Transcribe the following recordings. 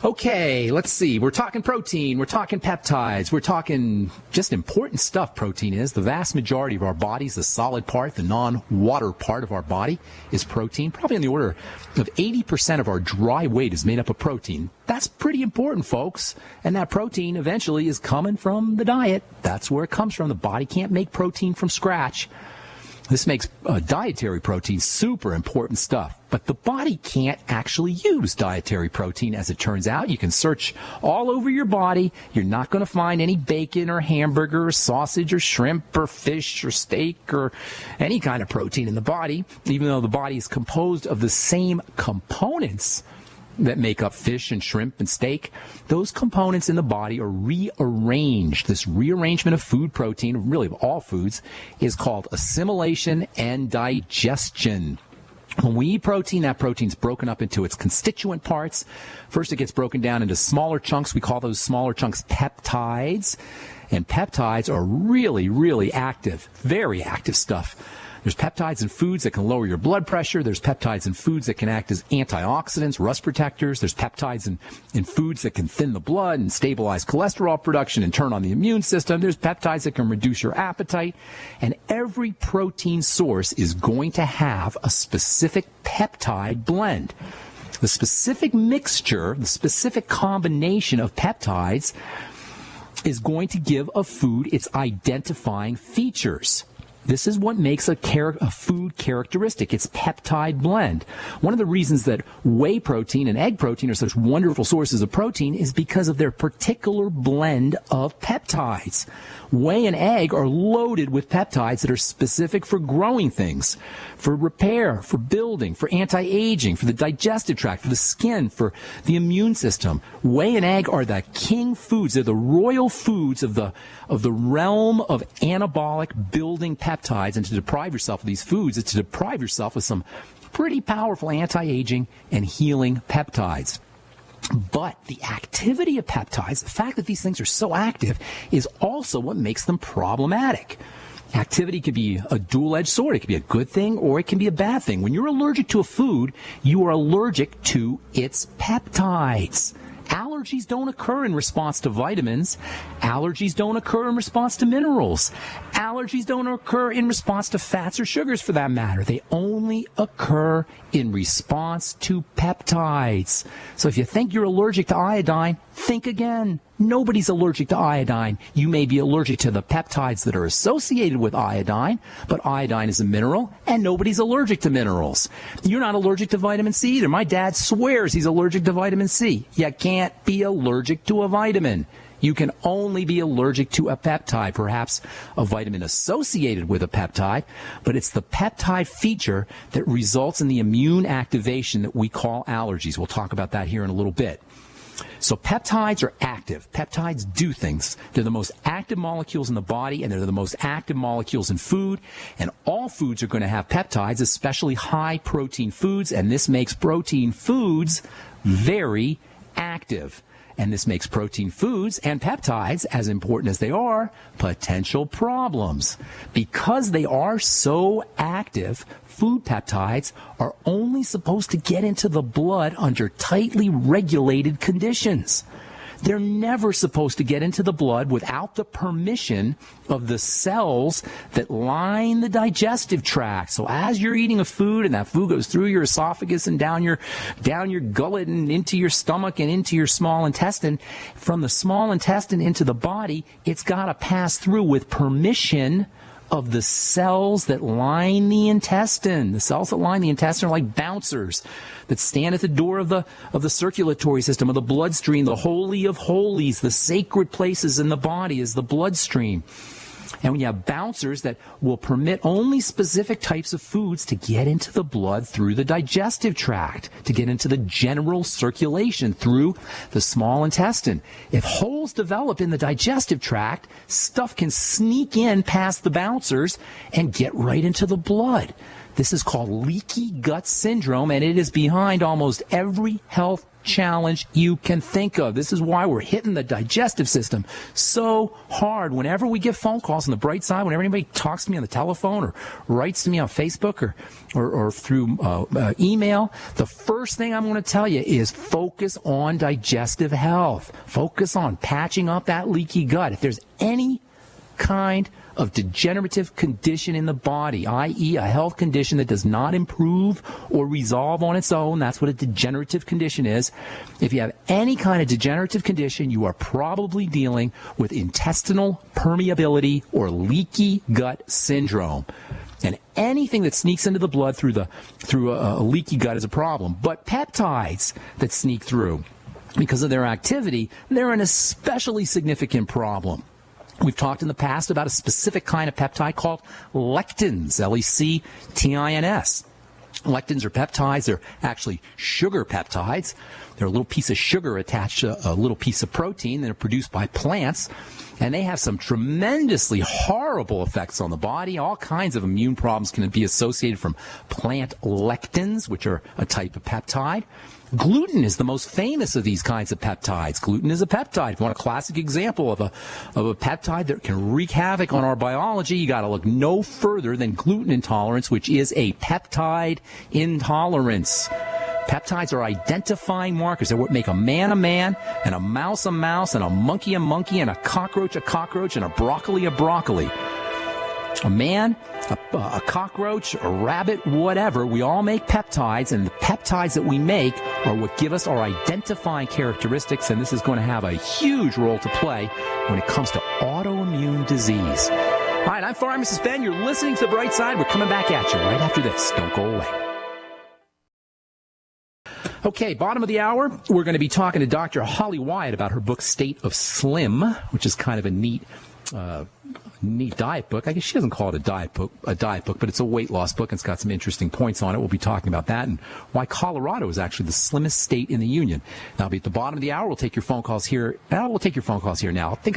Okay, let's see. We're talking protein. We're talking peptides. We're talking just important stuff, protein is. The vast majority of our bodies, the solid part, the non-water part of our body is protein. Probably in the order of 80% of our dry weight is made up of protein. That's pretty important, folks. And that protein eventually is coming from the diet. That's where it comes from. The body can't make protein from scratch. This makes dietary protein super important stuff. But the body can't actually use dietary protein, as it turns out. You can search all over your body. You're not going to find any bacon or hamburger or sausage or shrimp or fish or steak or any kind of protein in the body, even though the body is composed of the same components that make up fish and shrimp and steak. Those components in the body are rearranged. This rearrangement of food protein, really of all foods, is called assimilation and digestion. When we eat protein, that protein's broken up into its constituent parts. First, it gets broken down into smaller chunks. We call those smaller chunks peptides. And peptides are really, really active, very active stuff. There's peptides in foods that can lower your blood pressure. There's peptides in foods that can act as antioxidants, rust protectors. There's peptides in foods that can thin the blood and stabilize cholesterol production and turn on the immune system. There's peptides that can reduce your appetite. And every protein source is going to have a specific peptide blend. The specific mixture, the specific combination of peptides is going to give a food its identifying features. This is what makes a food characteristic, its peptide blend. One of the reasons that whey protein and egg protein are such wonderful sources of protein is because of their particular blend of peptides. Whey and egg are loaded with peptides that are specific for growing things, for repair, for building, for anti-aging, for the digestive tract, for the skin, for the immune system. Whey and egg are the king foods. They're the royal foods of the realm of anabolic building peptides. And to deprive yourself of these foods is to deprive yourself of some pretty powerful anti-aging and healing peptides. But the activity of peptides, the fact that these things are so active, is also what makes them problematic. Activity could be a dual-edged sword. It could be a good thing or it can be a bad thing. When you're allergic to a food, you are allergic to its peptides. Allergies don't occur in response to vitamins. Allergies don't occur in response to minerals. Allergies don't occur in response to fats or sugars, for that matter. They only occur in response to peptides. So if you think you're allergic to iodine, think again. Nobody's allergic to iodine. You may be allergic to the peptides that are associated with iodine, but iodine is a mineral, and nobody's allergic to minerals. You're not allergic to vitamin C either. My dad swears he's allergic to vitamin C. You can't be allergic to a vitamin. You can only be allergic to a peptide, perhaps a vitamin associated with a peptide, but it's the peptide feature that results in the immune activation that we call allergies. We'll talk about that here in a little bit. So peptides are active. Peptides do things. They're the most active molecules in the body, and they're the most active molecules in food. And all foods are going to have peptides, especially high-protein foods, and this makes protein foods very active. And this makes protein foods and peptides, as important as they are, potential problems. Because they are so active, food peptides are only supposed to get into the blood under tightly regulated conditions. They're never supposed to get into the blood without the permission of the cells that line the digestive tract. So as you're eating a food and that food goes through your esophagus and down your gullet and into your stomach and into your small intestine, from the small intestine into the body, it's got to pass through with permission of the cells that line the intestine. The cells that line the intestine are like bouncers that stand at the door of the circulatory system, of the bloodstream. The holy of holies, the sacred places in the body is the bloodstream. And when you have bouncers that will permit only specific types of foods to get into the blood through the digestive tract, to get into the general circulation through the small intestine. If holes develop in the digestive tract, stuff can sneak in past the bouncers and get right into the blood. This is called leaky gut syndrome, and it is behind almost every health challenge you can think of. This is why we're hitting the digestive system so hard. Whenever we get phone calls on the bright side, whenever anybody talks to me on the telephone or writes to me on Facebook or through email, the first thing I'm going to tell you is focus on digestive health. Focus on patching up that leaky gut. If there's any kind of degenerative condition in the body, i.e. a health condition that does not improve or resolve on its own, that's what a degenerative condition is. If you have any kind of degenerative condition, you are probably dealing with intestinal permeability or leaky gut syndrome. And anything that sneaks into the blood through a leaky gut is a problem. But peptides that sneak through, because of their activity, they're an especially significant problem. We've talked in the past about a specific kind of peptide called lectins, Lectins. Lectins are peptides. They're actually sugar peptides. They're a little piece of sugar attached to a little piece of protein that are produced by plants. And they have some tremendously horrible effects on the body. All kinds of immune problems can be associated from plant lectins, which are a type of peptide. Gluten is the most famous of these kinds of peptides. Gluten is a peptide. If you want a classic example of a peptide that can wreak havoc on our biology, you got to look no further than gluten intolerance, which is a peptide intolerance. Peptides are identifying markers. They're what make a man, and a mouse, and a monkey, and a cockroach, and a broccoli. A man, a cockroach, a rabbit, whatever, we all make peptides, and the peptides that we make are what give us our identifying characteristics, and this is going to have a huge role to play when it comes to autoimmune disease. All right, I'm Pharmacist Ben. You're listening to The Bright Side. We're coming back at you right after this. Don't go away. Okay, bottom of the hour, we're going to be talking to Dr. Holly Wyatt about her book, State of Slim, which is kind of a neat diet book. I guess she doesn't call it a diet book, but it's a weight loss book, and it's got some interesting points on it. We'll be talking about that and why Colorado is actually the slimmest state in the union. Now, I'll be at the bottom of the hour. We'll take your phone calls here. We'll take your phone calls here now. I think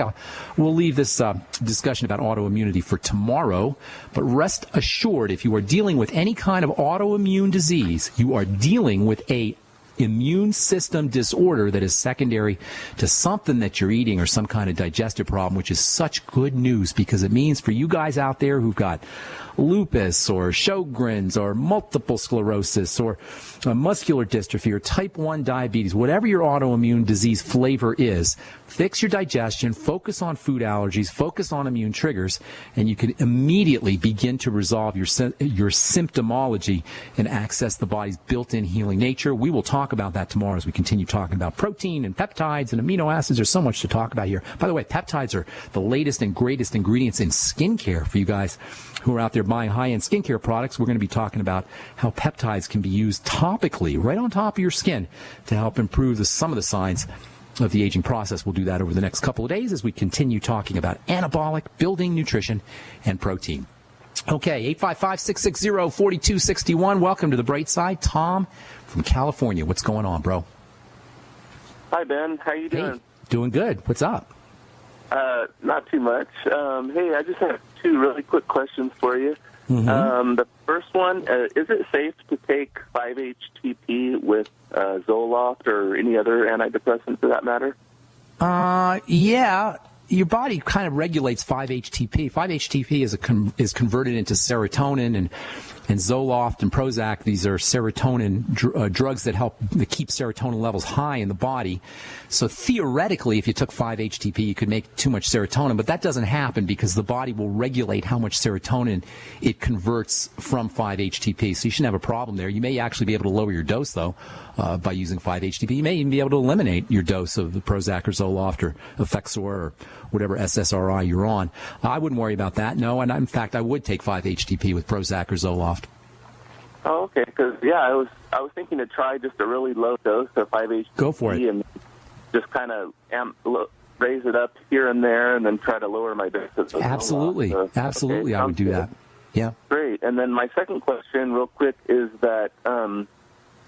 we'll leave this discussion about autoimmunity for tomorrow, but rest assured, if you are dealing with any kind of autoimmune disease, you are dealing with a immune system disorder that is secondary to something that you're eating or some kind of digestive problem, which is such good news because it means for you guys out there who've got lupus or Sjogren's or multiple sclerosis or muscular dystrophy or type 1 diabetes, whatever your autoimmune disease flavor is, fix your digestion, focus on food allergies, focus on immune triggers, and you can immediately begin to resolve your symptomology and access the body's built-in healing nature. We will talk about that tomorrow as we continue talking about protein and peptides and amino acids. There's so much to talk about here. By the way, peptides are the latest and greatest ingredients in skincare for you guys who are out there buying high-end skincare products. We're going to be talking about how peptides can be used topically right on top of your skin to help improve some of the signs of the aging process. We'll do that over the next couple of days as we continue talking about anabolic, building nutrition, and protein. Okay, 855-660-4261. Welcome to The Bright Side. Tom from California. What's going on, bro? Hi, Ben. How you doing? Hey, doing good. What's up? Not too much. Hey, I just have two really quick questions for you. Mm-hmm. The first one, is it safe to take 5-HTP with Zoloft or any other antidepressant for that matter? Yeah. Your body kind of regulates 5-HTP. 5-HTP is converted into serotonin, and Zoloft and Prozac, these are serotonin drugs that keep serotonin levels high in the body. So theoretically, if you took 5-HTP, you could make too much serotonin, but that doesn't happen because the body will regulate how much serotonin it converts from 5-HTP. So you shouldn't have a problem there. You may actually be able to lower your dose, though, by using 5-HTP. You may even be able to eliminate your dose of the Prozac or Zoloft or Effexor or whatever SSRI you're on. I wouldn't worry about that, no. And in fact, I would take 5-HTP with Prozac or Zoloft. Oh, okay. Because I was thinking to try just a really low dose of 5-HTP. Go for it. And just kind of raise it up here and there, and then try to lower my dose of Zoloft. Absolutely, absolutely. Okay, I would do that. Yeah. Great. And then my second question, real quick, is that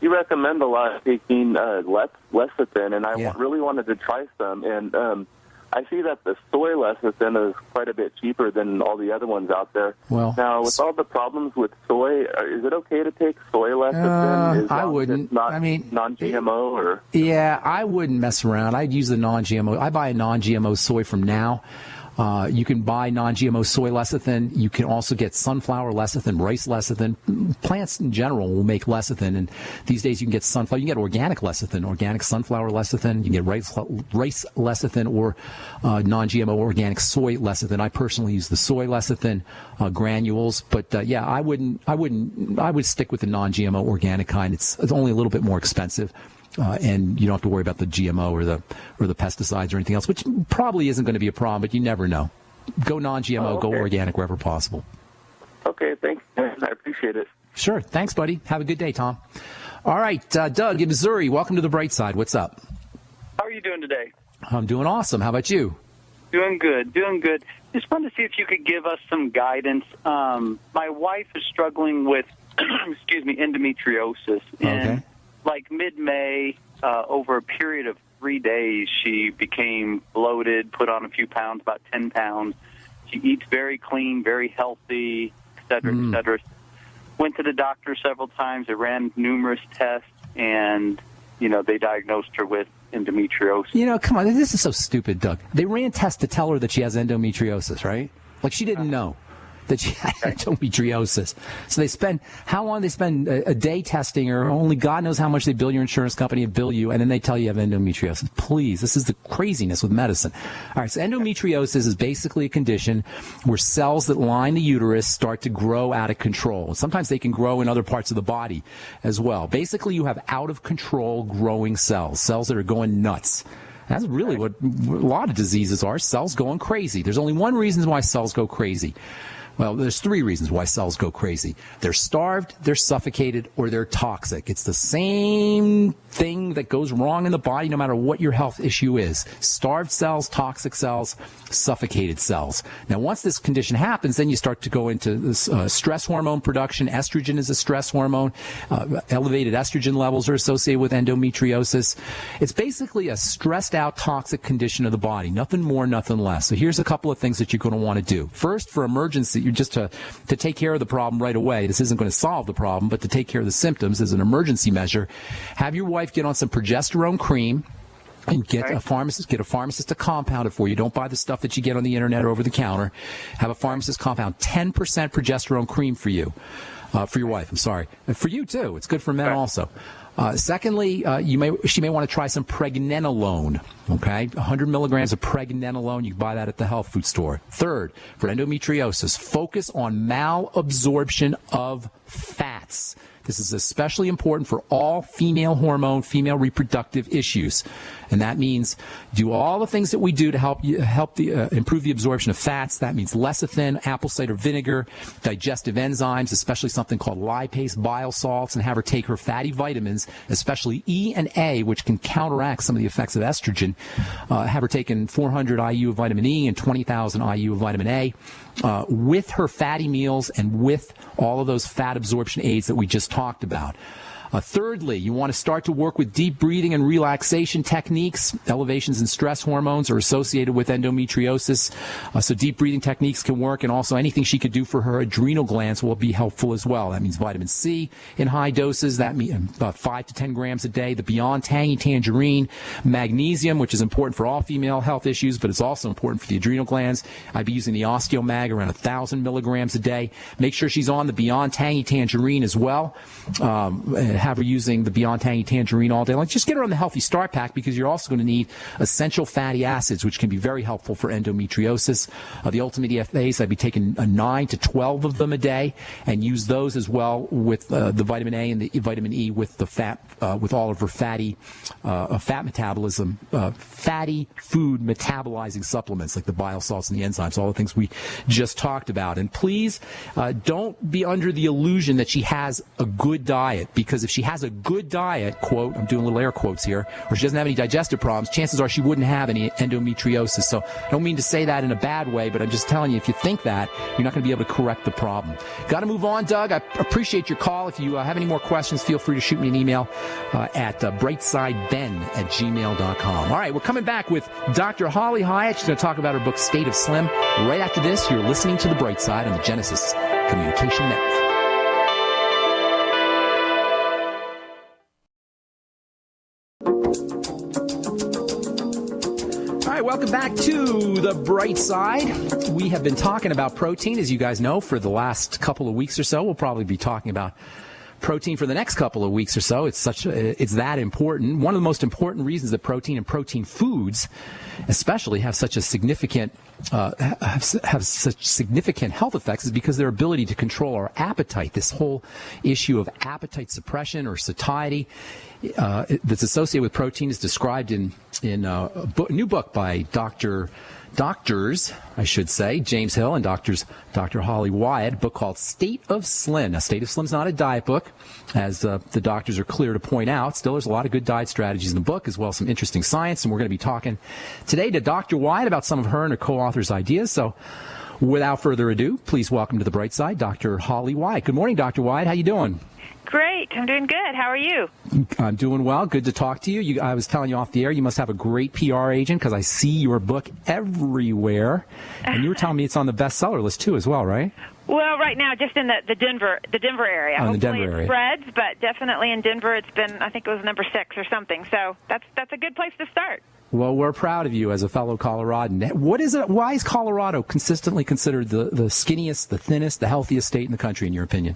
you recommend a lot of taking lecithin, and I really wanted to try some. And I see that the soy lecithin is quite a bit cheaper than all the other ones out there. Well, now, with all the problems with soy, is it okay to take soy lecithin? I wouldn't. Non-GMO or? Yeah, I wouldn't mess around. I'd use the non-GMO. I buy a non-GMO soy from Now. You can buy non-GMO soy lecithin. You can also get sunflower lecithin, rice lecithin. Plants in general will make lecithin, and these days you can get sunflower. You can get organic lecithin, organic sunflower lecithin. You can get rice lecithin or non-GMO organic soy lecithin. I personally use the soy lecithin granules, but yeah, I would stick with the non-GMO organic kind. It's only a little bit more expensive. And you don't have to worry about the GMO or the pesticides or anything else, which probably isn't going to be a problem, but you never know. Go non-GMO, Go organic wherever possible. Okay, thanks. I appreciate it. Sure. Thanks, buddy. Have a good day, Tom. All right, Doug in Missouri, welcome to the Bright Side. What's up? How are you doing today? I'm doing awesome. How about you? Doing good. Just wanted to see if you could give us some guidance. My wife is struggling with, endometriosis. And like mid-May, over a period of 3 days, she became bloated, put on a few pounds, about 10 pounds. She eats very clean, very healthy, et cetera, et cetera. Went to the doctor several times. They ran numerous tests, and, they diagnosed her with endometriosis. Come on, this is so stupid, Doug. They ran tests to tell her that she has endometriosis, right? Like she didn't know that she had endometriosis. So how long they spend a day testing her? Only God knows how much they bill your insurance company and bill you, and then they tell you have endometriosis. Please, this is the craziness with medicine. All right, so endometriosis is basically a condition where cells that line the uterus start to grow out of control. Sometimes they can grow in other parts of the body as well. Basically, you have out-of-control growing cells that are going nuts. That's really what a lot of diseases are, cells going crazy. There's only one reason why cells go crazy. Well, there's three reasons why cells go crazy. They're starved, they're suffocated, or they're toxic. It's the same thing that goes wrong in the body no matter what your health issue is. Starved cells, toxic cells, suffocated cells. Now, once this condition happens, then you start to go into this, stress hormone production. Estrogen is a stress hormone. Elevated estrogen levels are associated with endometriosis. It's basically a stressed out, toxic condition of the body. Nothing more, nothing less. So here's a couple of things that you're going to want to do. First, for emergency, you're just to take care of the problem right away. This isn't going to solve the problem, but to take care of the symptoms as an emergency measure, have your wife get on some progesterone cream and get a pharmacist to compound it for you. Don't buy the stuff that you get on the internet or over the counter. Have a pharmacist compound 10% progesterone cream for you. For your wife, I'm sorry. And for you, too. It's good for men also. Secondly, she may want to try some pregnenolone, okay? 100 milligrams of pregnenolone. You can buy that at the health food store. Third, for endometriosis, focus on malabsorption of fats. This is especially important for all female reproductive issues. And that means do all the things that we do to help improve the absorption of fats. That means lecithin, apple cider vinegar, digestive enzymes, especially something called lipase, bile salts, and have her take her fatty vitamins, especially E and A, which can counteract some of the effects of estrogen. Have her taking 400 IU of vitamin E and 20,000 IU of vitamin A with her fatty meals and with all of those fat absorption aids that we just talked about. Thirdly, you want to start to work with deep breathing and relaxation techniques. Elevations in stress hormones are associated with endometriosis, so deep breathing techniques can work, and also anything she could do for her adrenal glands will be helpful as well. That means vitamin C in high doses, that means about 5 to 10 grams a day, the Beyond Tangy Tangerine, magnesium, which is important for all female health issues, but it's also important for the adrenal glands. I'd be using the OsteoMag around 1,000 milligrams a day. Make sure she's on the Beyond Tangy Tangerine as well. Have her using the Beyond Tangy Tangerine all day long. Just get her on the Healthy Start Pack, because you're also going to need essential fatty acids, which can be very helpful for endometriosis. The Ultimate EFAs, I'd be taking 9 to 12 of them a day, and use those as well with the vitamin A and the vitamin E with the fat, with all of her fatty fat metabolism, fatty food metabolizing supplements like the bile salts and the enzymes, all the things we just talked about. And please don't be under the illusion that she has a good diet, because if she has a good diet, quote, I'm doing little air quotes here, or she doesn't have any digestive problems, chances are she wouldn't have any endometriosis. So I don't mean to say that in a bad way, but I'm just telling you, if you think that, you're not going to be able to correct the problem. Got to move on, Doug. I appreciate your call. If you have any more questions, feel free to shoot me an email at brightsideben@gmail.com. All right, we're coming back with Dr. Holly Hyatt. She's going to talk about her book, State of Slim. Right after this, you're listening to The Bright Side on the Genesis Communication Network. All right, welcome back to The Bright Side. We have been talking about protein, as you guys know, for the last couple of weeks or so. We'll probably be talking about protein for the next couple of weeks or so. It's that important. One of the most important reasons that protein and protein foods especially have such a significant have such significant health effects is because their ability to control our appetite. This whole issue of appetite suppression or satiety that's associated with protein is described in a new book by doctors, I should say, James Hill and Dr. Holly Wyatt, a book called State of Slim. Now, State of Slim is not a diet book, as the doctors are clear to point out. Still, there's a lot of good diet strategies in the book, as well as some interesting science, and we're going to be talking today to Dr. Wyatt about some of her and her co-authors' ideas. So, without further ado, please welcome to the Bright Side, Dr. Holly Wyatt. Good morning, Dr. Wyatt. How you doing? Great. I'm doing good. How are you? I'm doing well. Good to talk to you. I was telling you off the air, you must have a great PR agent because I see your book everywhere. And you were telling me it's on the bestseller list, too, as well, right? Well, right now, just in the Denver area. Oh, in the Denver area. It spreads, but definitely in Denver, it's been, I think it was number 6 or something. So that's a good place to start. Well, we're proud of you as a fellow Coloradan. What is it? Why is Colorado consistently considered the skinniest, the thinnest, the healthiest state in the country, in your opinion?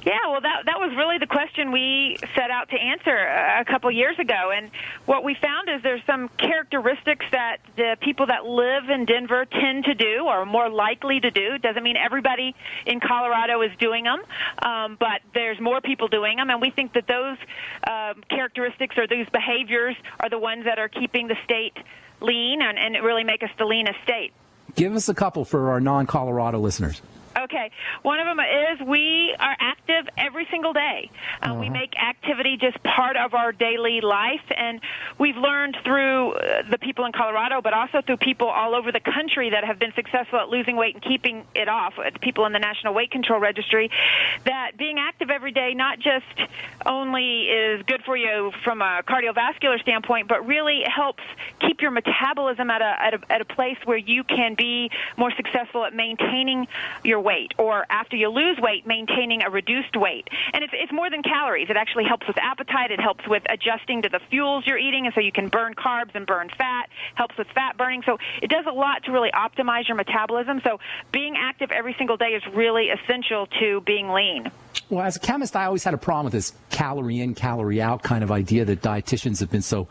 Yeah, well, that was really the question we set out to answer a couple years ago. And what we found is there's some characteristics that the people that live in Denver tend to do or are more likely to do. Doesn't mean everybody in Colorado is doing them, but there's more people doing them. And we think that those characteristics or these behaviors are the ones that are keeping the state lean and really make us the leanest state. Give us a couple for our non-Colorado listeners. Okay. One of them is we are active every single day. We make activity just part of our daily life, and we've learned through the people in Colorado, but also through people all over the country that have been successful at losing weight and keeping it off, people in the National Weight Control Registry, that being active every day not just only is good for you from a cardiovascular standpoint, but really helps keep your metabolism at a place where you can be more successful at maintaining your weight, or after you lose weight, maintaining a reduced weight. And it's more than calories. It actually helps with appetite. It helps with adjusting to the fuels you're eating, and so you can burn carbs and burn fat. Helps with fat burning. So it does a lot to really optimize your metabolism. So being active every single day is really essential to being lean. Well, as a chemist, I always had a problem with this calorie in, calorie out kind of idea that dietitians have been so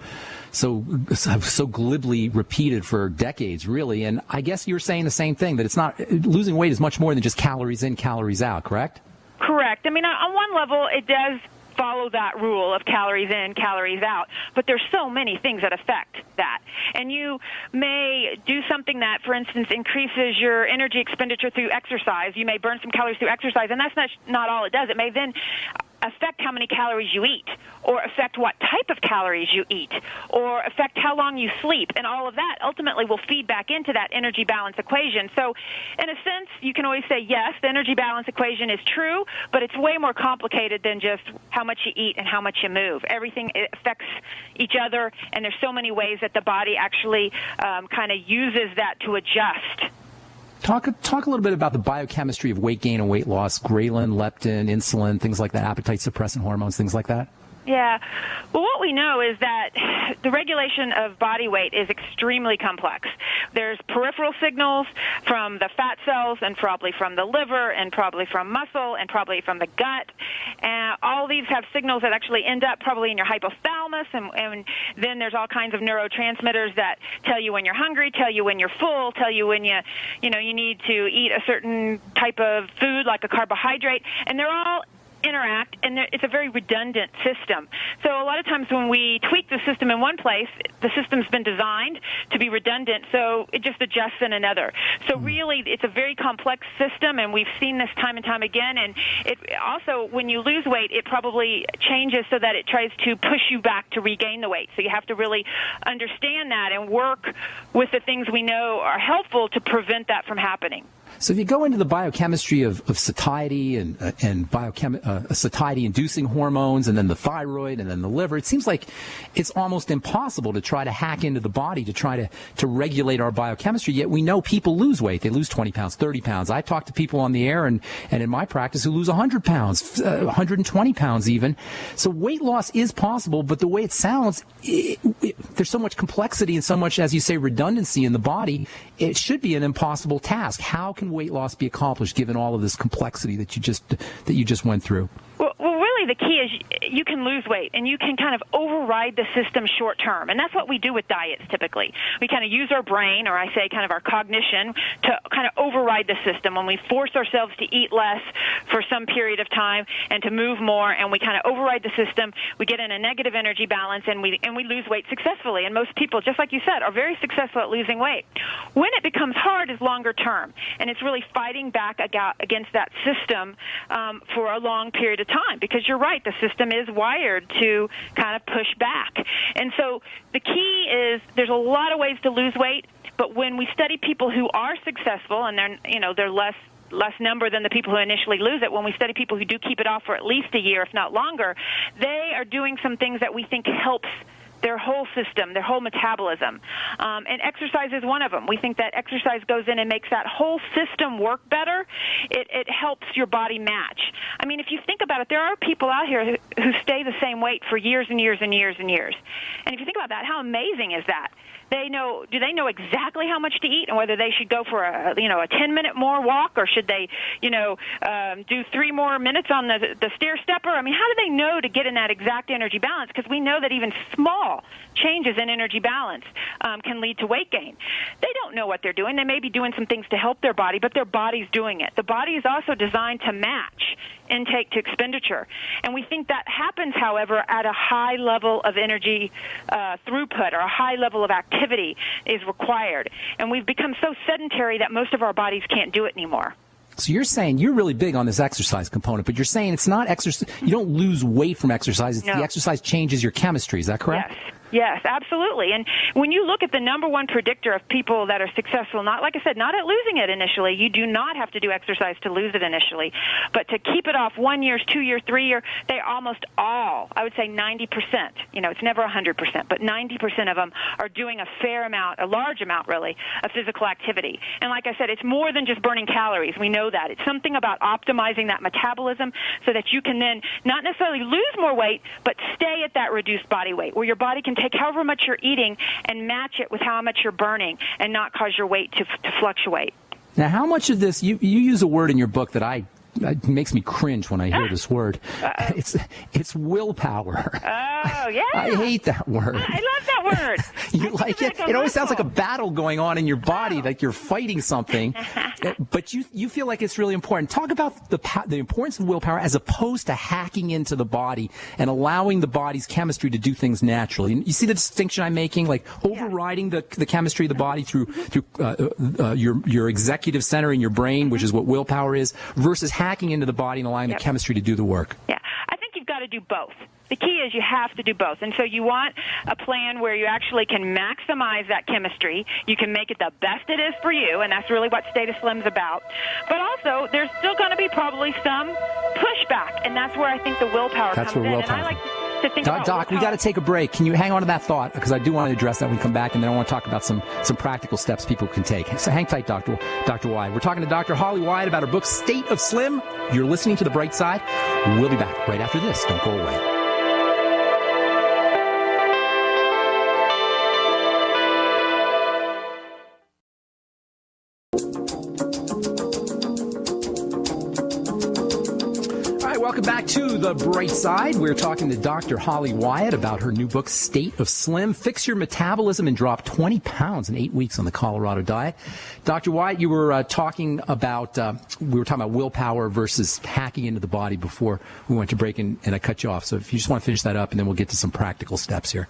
glibly repeated for decades, really. And I guess you're saying the same thing, that it's not, losing weight is much more than just calories in, calories out, correct? Correct. I mean, on one level, it does follow that rule of calories in, calories out, but there's so many things that affect that. And you may do something that, for instance, increases your energy expenditure through exercise. You may burn some calories through exercise, and that's not all it does. It may then affect how many calories you eat, or affect what type of calories you eat, or affect how long you sleep, and all of that ultimately will feed back into that energy balance equation. So in a sense, you can always say, yes, the energy balance equation is true, but it's way more complicated than just how much you eat and how much you move. Everything affects each other, and there's so many ways that the body actually kind of uses that to adjust. Talk a little bit about the biochemistry of weight gain and weight loss, ghrelin, leptin, insulin, things like that, appetite suppressant hormones, things like that. Yeah. Well, what we know is that the regulation of body weight is extremely complex. There's peripheral signals from the fat cells, and probably from the liver, and probably from muscle, and probably from the gut. And all these have signals that actually end up probably in your hypothalamus, and then there's all kinds of neurotransmitters that tell you when you're hungry, tell you when you're full, tell you when you need to eat a certain type of food like a carbohydrate, and they're all interact, and it's a very redundant system. So a lot of times when we tweak the system in one place, the system's been designed to be redundant, so it just adjusts in another. So really, it's a very complex system, and we've seen this time and time again. And it also, when you lose weight, it probably changes so that it tries to push you back to regain the weight. So you have to really understand that and work with the things we know are helpful to prevent that from happening. So if you go into the biochemistry of satiety and satiety-inducing hormones, and then the thyroid, and then the liver, it seems like it's almost impossible to try to hack into the body to try to regulate our biochemistry. Yet we know people lose weight. They lose 20 pounds, 30 pounds. I talk to people on the air and in my practice who lose 100 pounds, 120 pounds even. So weight loss is possible, but the way it sounds, there's so much complexity and so much, as you say, redundancy in the body. It should be an impossible task. How can weight loss be accomplished given all of this complexity that you just went through? Well, really the key is you can lose weight, and you can kind of override the system short term. And that's what we do with diets typically. We kind of use our brain, or I say kind of our cognition, to kind of override the system. When we force ourselves to eat less for some period of time and to move more, and we kind of override the system, we get in a negative energy balance, and we lose weight successfully. And most people, just like you said, are very successful at losing weight. When it becomes hard is longer term, and it's really fighting back against that system for a long period of time, because you're right, the system is wired to kind of push back. And so the key is there's a lot of ways to lose weight, but when we study people who are successful, and they're less number than the people who initially lose it, when we study people who do keep it off for at least a year, if not longer, they are doing some things that we think helps their whole system, their whole metabolism. And exercise is one of them. We think that exercise goes in and makes that whole system work better. It helps your body match. I mean, if you think about it, there are people out here who stay the same weight for years and years and years and years. And if you think about that, how amazing is that? Do they know exactly how much to eat, and whether they should go for a 10-minute more walk, or should they do 3 more minutes on the stair stepper? I mean, how do they know to get in that exact energy balance? Because we know that even small changes in energy balance can lead to weight gain. They don't know what they're doing. They may be doing some things to help their body, but their body's doing it. The body is also designed to match intake to expenditure. And we think that happens, however, at a high level of energy throughput, or a high level of activity is required. And we've become so sedentary that most of our bodies can't do it anymore. So you're saying you're really big on this exercise component, but you're saying it's not exercise. You don't lose weight from exercise. It's the exercise changes your chemistry. Is that correct? Yes, absolutely. And when you look at the number one predictor of people that are successful, not, like I said, not at losing it initially, you do not have to do exercise to lose it initially, but to keep it off 1 year, 2 year, 3 year, they almost all, I would say 90%, it's never 100%, but 90% of them are doing a fair amount, a large amount really, of physical activity. And like I said, it's more than just burning calories. We know that. It's something about optimizing that metabolism so that you can then not necessarily lose more weight, but stay at that reduced body weight, where your body can take however much you're eating and match it with how much you're burning and not cause your weight to fluctuate. Now, how much of this, you use a word in your book that it makes me cringe when I hear this word. It's willpower. Oh, yeah. I hate that word. I love that word. You like it? It always sounds like a battle going on in your body, like you're fighting something. But you feel like it's really important. Talk about the importance of willpower as opposed to hacking into the body and allowing the body's chemistry to do things naturally. You see the distinction I'm making, like overriding the chemistry of the body through your executive center in your brain, which is what willpower is, versus hacking into the body and allowing the chemistry to do the work. Yeah, I think you've got to do both. The key is you have to do both. And so you want a plan where you actually can maximize that chemistry. You can make it the best it is for you, and that's really what State of Slim's about. But also, there's still going to be probably some pushback, and that's where I think the willpower comes in. And I like to think about Doc, we got to take a break. Can you hang on to that thought? Because I do want to address that when we come back, and then I want to talk about some practical steps people can take. So hang tight, Dr. Wyatt. We're talking to Dr. Holly Wyatt about her book, State of Slim. You're listening to The Bright Side. We'll be back right after this. Don't go away. welcome back to The Bright Side. We're talking to Dr. Holly Wyatt about her new book, State of Slim, Fix Your Metabolism and Drop 20 Pounds in 8 weeks on the Colorado Diet. Dr. Wyatt, you were talking about willpower versus hacking into the body before we went to break, and I cut you off. So if you just want to finish that up, and then we'll get to some practical steps here.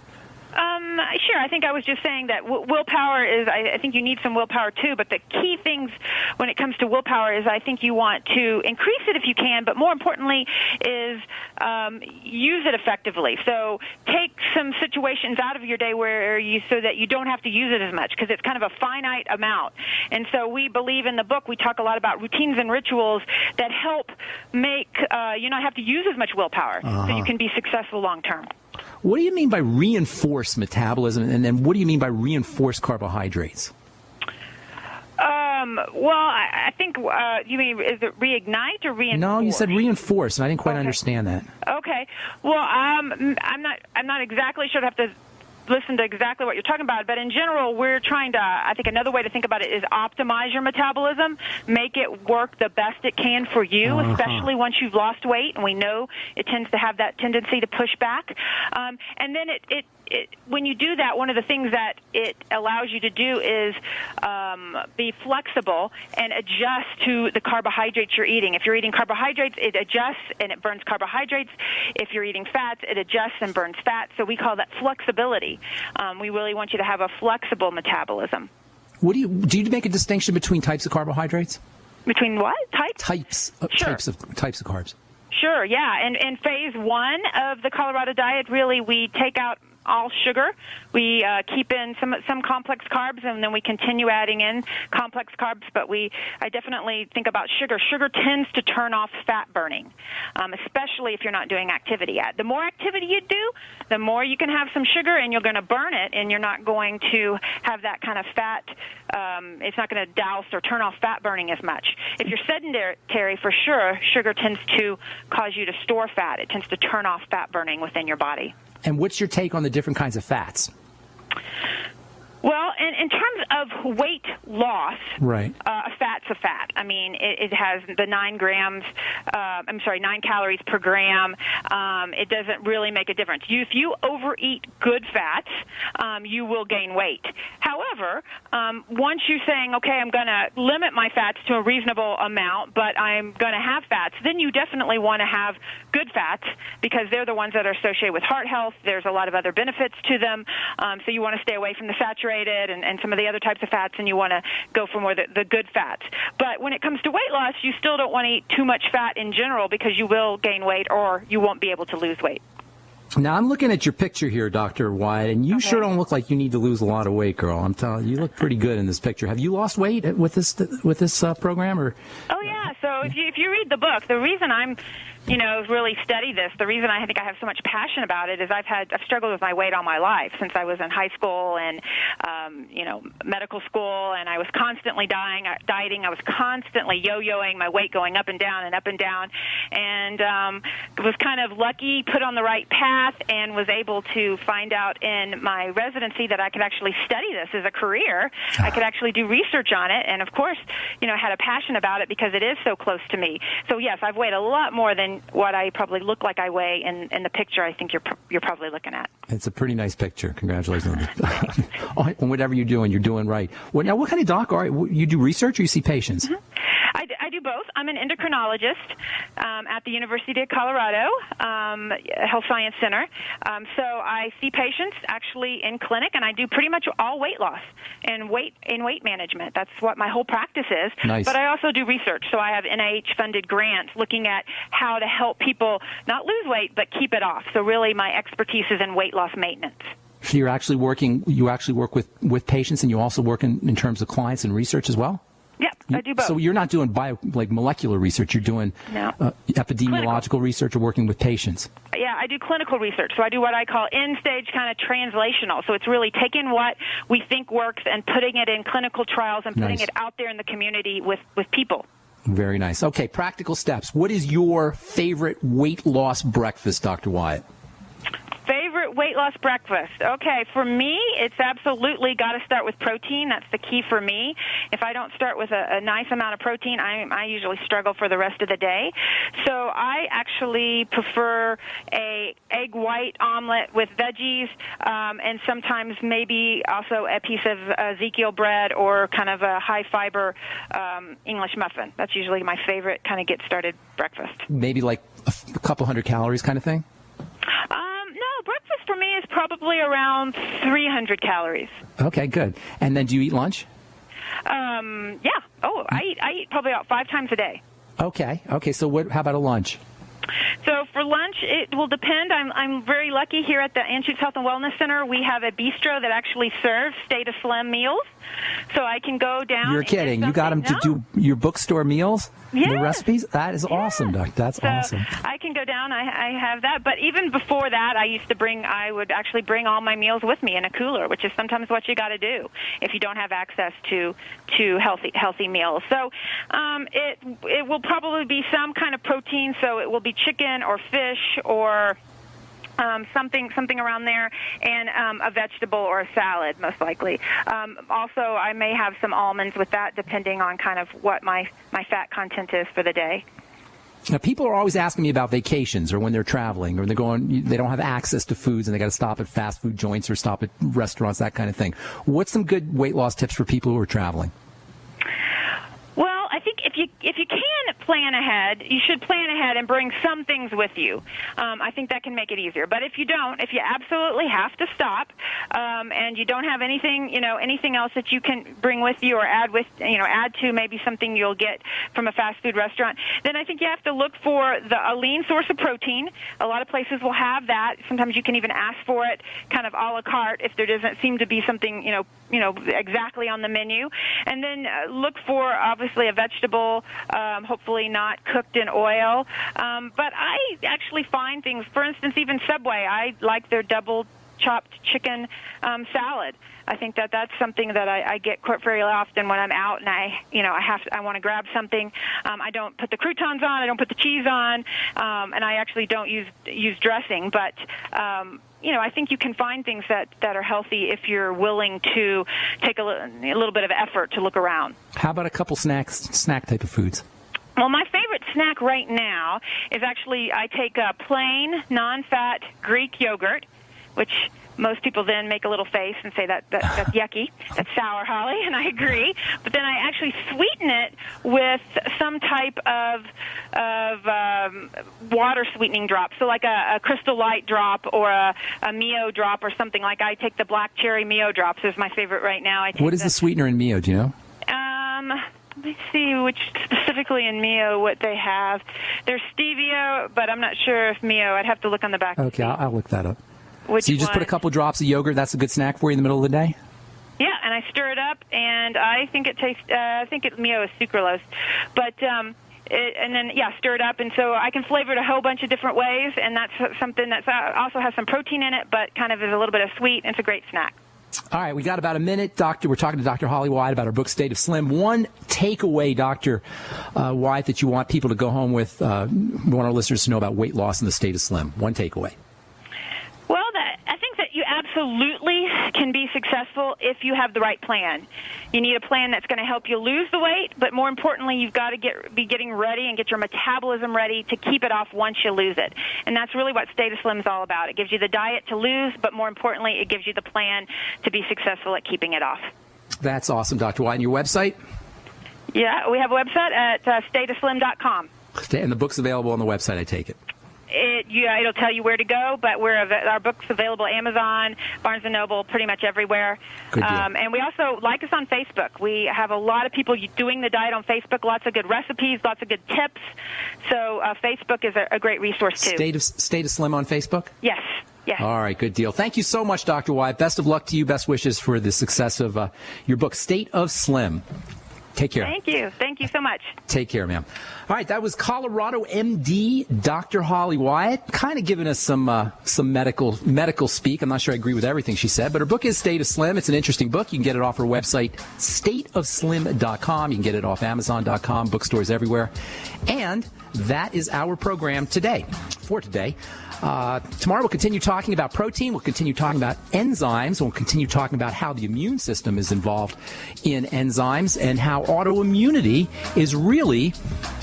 Sure. I think I was just saying that willpower is, I think you need some willpower too, but the key things when it comes to willpower is I think you want to increase it if you can, but more importantly is use it effectively. So take some situations out of your day so that you don't have to use it as much, because it's kind of a finite amount. And so we believe in the book, we talk a lot about routines and rituals that help make you not have to use as much willpower so you can be successful long term. What do you mean by reinforced metabolism, and then what do you mean by reinforced carbohydrates? Well, I think you mean, is it reignite or reinforce? No, you said reinforce, and I didn't quite understand that. Okay. Well, I'm not exactly sure. I'd have to listen to exactly what you're talking about, but in general, we're trying to, I think another way to think about it is optimize your metabolism, make it work the best it can for you, especially once you've lost weight, and we know it tends to have that tendency to push back. And then when you do that, one of the things that it allows you to do is be flexible and adjust to the carbohydrates you're eating. If you're eating carbohydrates, it adjusts and it burns carbohydrates. If you're eating fats, it adjusts and burns fat. So we call that flexibility. We really want you to have a flexible metabolism. Do you make a distinction between types of carbohydrates? Between what? Types of carbs. Sure, yeah. And in phase 1 of the Colorado Diet, really, we take out all sugar. We keep in some complex carbs, and then we continue adding in complex carbs. But I definitely think about sugar. Sugar tends to turn off fat burning, especially if you're not doing activity. The more activity you do, the more you can have some sugar, and you're going to burn it, and you're not going to have that kind of fat. It's not going to douse or turn off fat burning as much. If you're sedentary, for sure, sugar tends to cause you to store fat. It tends to turn off fat burning within your body. And what's your take on the different kinds of fats? Well, in terms of weight loss, right. A fat's a fat. I mean, it has the 9 calories per gram. It doesn't really make a difference. If you overeat good fats, you will gain weight. However, once you're saying, okay, I'm going to limit my fats to a reasonable amount, but I'm going to have fats, then you definitely want to have good fats, because they're the ones that are associated with heart health. There's a lot of other benefits to them. So you want to stay away from the saturated and some of the other types of fats, and you want to go for more the good fats. But when it comes to weight loss, you still don't want to eat too much fat in general, because you will gain weight or you won't be able to lose weight. Now, I'm looking at your picture here, Dr. Wyatt, and you sure don't look like you need to lose a lot of weight, girl. I'm telling you, you look pretty good in this picture. Have you lost weight with this program? Or? Oh, yeah. So if you read the book, the reason I'm really study this, the reason I think I have so much passion about it is I've struggled with my weight all my life since I was in high school and medical school, and I was constantly dieting. I was constantly yo-yoing my weight, going up and down and up and down, and was kind of lucky, put on the right path, and was able to find out in my residency that I could actually study this as a career. I could actually do research on it, and of course, had a passion about it because it is so close to me. So yes, I've weighed a lot more than what I probably look like I weigh in the picture I think you're probably looking at. It's a pretty nice picture. Congratulations on whatever you're doing right. Well, now, what kind of doc are you? You do research or you see patients? Mm-hmm. I do both. I'm an endocrinologist at the University of Colorado Health Science Center. So I see patients actually in clinic, and I do pretty much all weight loss and weight management. That's what my whole practice is. Nice. But I also do research. So I have NIH-funded grants looking at how to help people not lose weight but keep it off. So really my expertise is in weight loss maintenance. So you actually work with patients, and you also work in terms of clients and research as well? Yep, I do both. So you're not doing molecular research. You're doing epidemiological research or working with patients. Yeah, I do clinical research. So I do what I call end-stage kind of translational. So it's really taking what we think works and putting it in clinical trials and putting it out there in the community with people. Very nice. Okay, practical steps. What is your favorite weight loss breakfast, Dr. Wyatt? Favorite weight loss breakfast. Okay, for me, it's absolutely got to start with protein. That's the key for me. If I don't start with a nice amount of protein, I usually struggle for the rest of the day. So I actually prefer a egg white omelet with veggies, and sometimes maybe also a piece of Ezekiel bread or kind of a high-fiber English muffin. That's usually my favorite kind of get-started breakfast. Maybe like a couple hundred calories kind of thing? No, breakfast for me is probably around 300 calories. Okay, good. And then do you eat lunch? Yeah. Oh, I eat probably about 5 times a day. Okay. So how about a lunch? So for lunch, it will depend. I'm very lucky here at the Anschutz Health and Wellness Center. We have a bistro that actually serves State of Slim meals. So I can go down. You're kidding. You got them to do your bookstore meals? Yes. The recipes? That is awesome, Doc. That's awesome. I can go down. I have that. But even before that, I would actually bring all my meals with me in a cooler, which is sometimes what you got to do if you don't have access to healthy meals. So it will probably be some kind of protein. So it will be chicken or fish or something around there, and a vegetable or a salad, most likely. Also, I may have some almonds with that, depending on kind of what my fat content is for the day. Now, people are always asking me about vacations or when they're traveling or they don't have access to foods and they got to stop at fast food joints or stop at restaurants, that kind of thing. What's some good weight loss tips for people who are traveling? Well, I think if you can plan ahead, you should plan ahead and bring some things with you. I think that can make it easier. But if you absolutely have to stop, and you don't have anything else that you can bring with you or add to maybe something you'll get from a fast food restaurant, then I think you have to look for a lean source of protein. A lot of places will have that. Sometimes you can even ask for it kind of a la carte if there doesn't seem to be something, exactly on the menu. And then look for, obviously, a vegetable, hopefully not cooked in oil. But I actually find things, for instance, even Subway, I like their double chopped chicken salad. I think that's something that I get very often when I'm out and I want to grab something. I don't put the croutons on, I don't put the cheese on, and I actually don't use dressing. But I think you can find things that are healthy if you're willing to take a little bit of effort to look around. How about a couple snack type of foods? Well, my favorite snack right now is actually I take a plain, non-fat Greek yogurt, which most people then make a little face and say that's yucky, that's sour, Holly, and I agree. But then I actually sweeten it with some type of water sweetening drop, so like a Crystal Light drop or a Mio drop or something. Like I take the black cherry Mio drops is my favorite right now. What is the sweetener in Mio? Do you know? Let me see which specifically in Mio what they have. There's stevia, but I'm not sure if Mio. I'd have to look on the back. Okay, I'll look that up. Which so you just put a couple drops of yogurt. That's a good snack for you in the middle of the day? Yeah, and I stir it up, and I think it tastes. Mio is sucralose, but stir it up, and so I can flavor it a whole bunch of different ways, and that's something that also has some protein in it, but kind of is a little bit of sweet. And it's a great snack. All right, we got about a minute, Doctor. We're talking to Dr. Holly Wyatt about her book, State of Slim. One takeaway, Dr. Wyatt, that you want people to go home with, we want our listeners to know about weight loss in the State of Slim. One takeaway. Well, I think that you absolutely can be successful if you have the right plan. You need a plan that's going to help you lose the weight, but more importantly, you've got to be getting ready and get your metabolism ready to keep it off once you lose it. And that's really what State of Slim is all about. It gives you the diet to lose, but more importantly, it gives you the plan to be successful at keeping it off. That's awesome, Dr. Wyatt. And your website? Yeah, we have a website at stateofslim.com. And the book's available on the website, I take it. It'll tell you where to go, but our book's available Amazon, Barnes & Noble, pretty much everywhere. Good deal. And we also like us on Facebook. We have a lot of people doing the diet on Facebook, lots of good recipes, lots of good tips. So Facebook is a great resource, too. State of Slim on Facebook? Yes. Yeah. All right, good deal. Thank you so much, Dr. Wyatt. Best of luck to you. Best wishes for the success of your book, State of Slim. Take care. Thank you. Thank you so much. Take care, ma'am. All right, that was Colorado MD, Dr. Holly Wyatt, kind of giving us some medical speak. I'm not sure I agree with everything she said, but her book is State of Slim. It's an interesting book. You can get it off her website, stateofslim.com. You can get it off Amazon.com, bookstores everywhere. And that is our program for today. Tomorrow we'll continue talking about protein. We'll continue talking about enzymes. We'll continue talking about how the immune system is involved in enzymes and how autoimmunity is really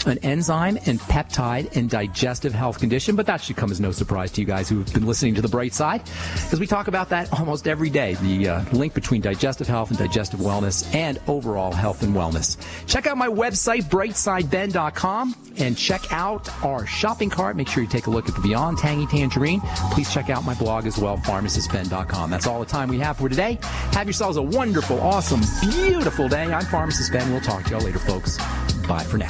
an enzyme and peptide and digestive health condition. But that should come as no surprise to you guys who have been listening to The Bright Side, because we talk about that almost every day, the link between digestive health and digestive wellness and overall health and wellness. Check out my website, brightsideben.com, and check out our shopping cart. Make sure you take a look at the Beyond Tangy Tangerine. Please check out my blog as well, pharmacistben.com. That's all the time we have for today. Have yourselves a wonderful, awesome, beautiful day. I'm Pharmacist Ben. We'll talk to you all later, folks. Bye for now.